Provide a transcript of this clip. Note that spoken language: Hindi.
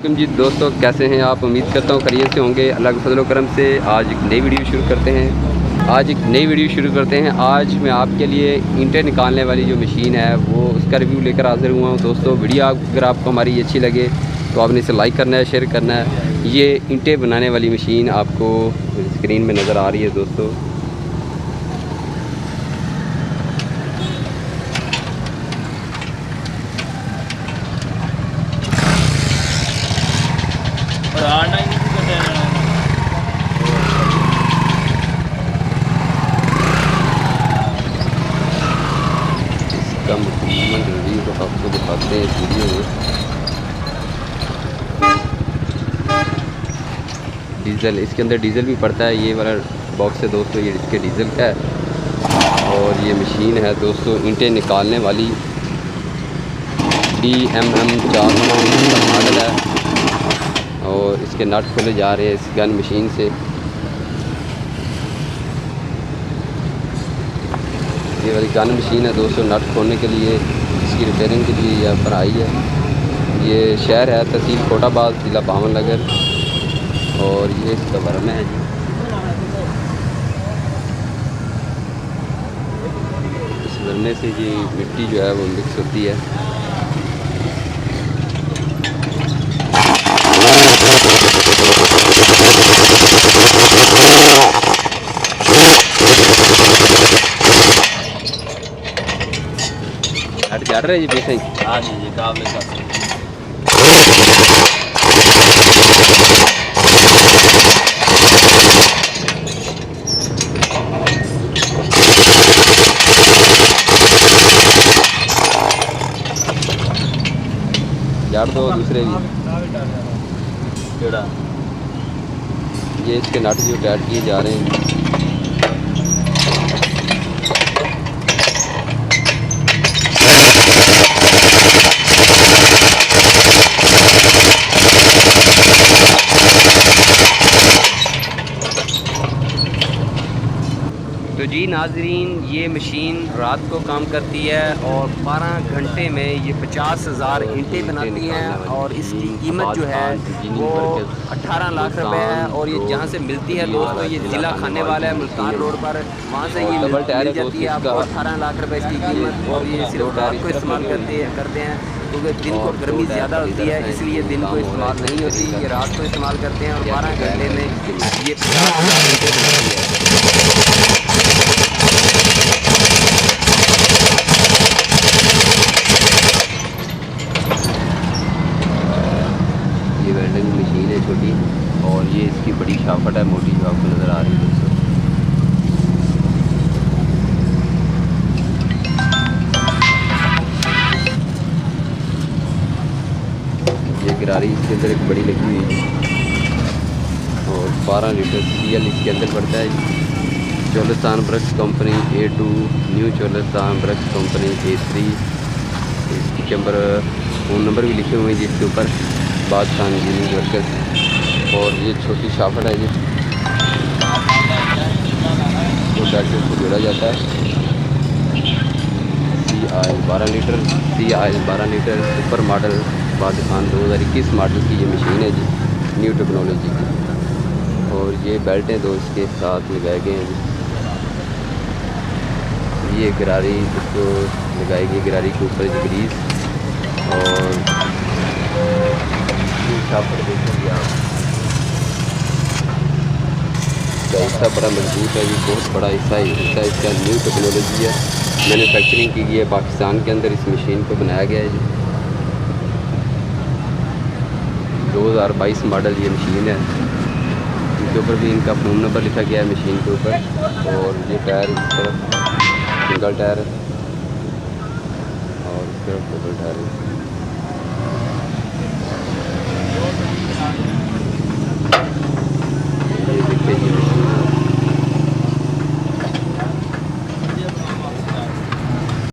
जी दोस्तों, कैसे हैं आप? उम्मीद करता हूँ खैरियत से होंगे। अल्लाह के फजल करम से आज एक नई वीडियो शुरू करते हैं। आज मैं आपके लिए ईंटें निकालने वाली जो मशीन है वो उसका रिव्यू लेकर हाज़िर हुआ हूँ। दोस्तों, वीडियो अगर आपको हमारी अच्छी लगे तो आपने इसे लाइक करना है, शेयर करना है। ये ईंटें बनाने वाली मशीन आपको स्क्रीन में नज़र आ रही है दोस्तों। इसका मुकम्मल रिव्यू तो आपको दिखाते हैं इस वीडियो में। डीज़ल, इसके अंदर डीज़ल भी पड़ता है। ये वाला बॉक्स है दोस्तों, ये इसके डीज़ल का है। और ये मशीन है दोस्तों ईंटें निकालने वाली, DMM 400 का मॉडल है। और इसके नट खोले जा रहे हैं इस गन मशीन से। ये वाली गन मशीन है दोस्तों, नट खोलने के लिए, इसकी रिपेयरिंग के लिए यहाँ पर आई है। ये शहर है तहसील कोटाबाद, ज़िला भावन नगर। और ये इसका वर्म है जी। इस वर्मे से ये मिट्टी जो है वो मिक्स होती है। हट जा रहा है जी बेसन। हाँ जी, ये काबले का यार दो दूसरे भी केड़ा ये इसके नट जो टाइट किए जा रहे हैं। तो जी नाजरीन, ये मशीन रात को काम करती है और 12 घंटे में ये 50,000 ईंटें बनाती हैं। और इसकी कीमत जो है वो 18 लाख रुपए है। और ये जहाँ से मिलती है दोस्तों, ये ज़िला खाने वाला है मुल्तान रोड पर, वहाँ से ये मिल जाती है आपको 18 लाख रुपए इसकी कीमत। और ये सिर्फ रात को इस्तेमाल करते हैं क्योंकि दिन को गर्मी ज़्यादा होती है, इसलिए दिन को इस्तेमाल नहीं होती, ये रात को इस्तेमाल करते हैं। और 12 घंटे में ये 50,000 ईंटें बनाती है। ये वेल्डिंग मशीन है छोटी, और ये इसकी बड़ी शाफट है मोटी जो आपको नज़र आ रही है दोस्तों। ये गिरारी इसके अंदर एक बड़ी लगी हुई है। और 12 लीटर CL इसके अंदर पड़ता है। Cholistan bricks company A2, new Cholistan bricks company A3। इसके ऊपर फ़ोन नंबर भी लिखे हुए हैं जिसके ऊपर, बादशाह इंजीनियरिंग वर्कर्स। और ये छोटी शाफट है जी, तो ट्रैक्टर को जोड़ा जाता है। CI 12 लीटर सुपर मॉडल बादशाह 2021 मॉडल की ये मशीन है जी, न्यू टेक्नोलॉजी की। और ये बेल्टें दो इसके साथ लगाए गए हैं जी। ये गरारी इसको लगाई गई, गरारी के ऊपर ग्रीस। और शाफट देखेंगे आप, इसका हिस्सा बड़ा मजबूत है, ये बहुत बड़ा हिस्सा इसका न्यू टेक्नोलॉजी है। मैन्युफैक्चरिंग की गई है पाकिस्तान के अंदर, इस मशीन को बनाया गया है जी। 2022 मॉडल ये मशीन है। इसके ऊपर भी इनका फ़ोन नंबर लिखा गया है मशीन के ऊपर। और ये टायर इस तरफ सिंगल टायर है और इस तरफ डबल टायर है।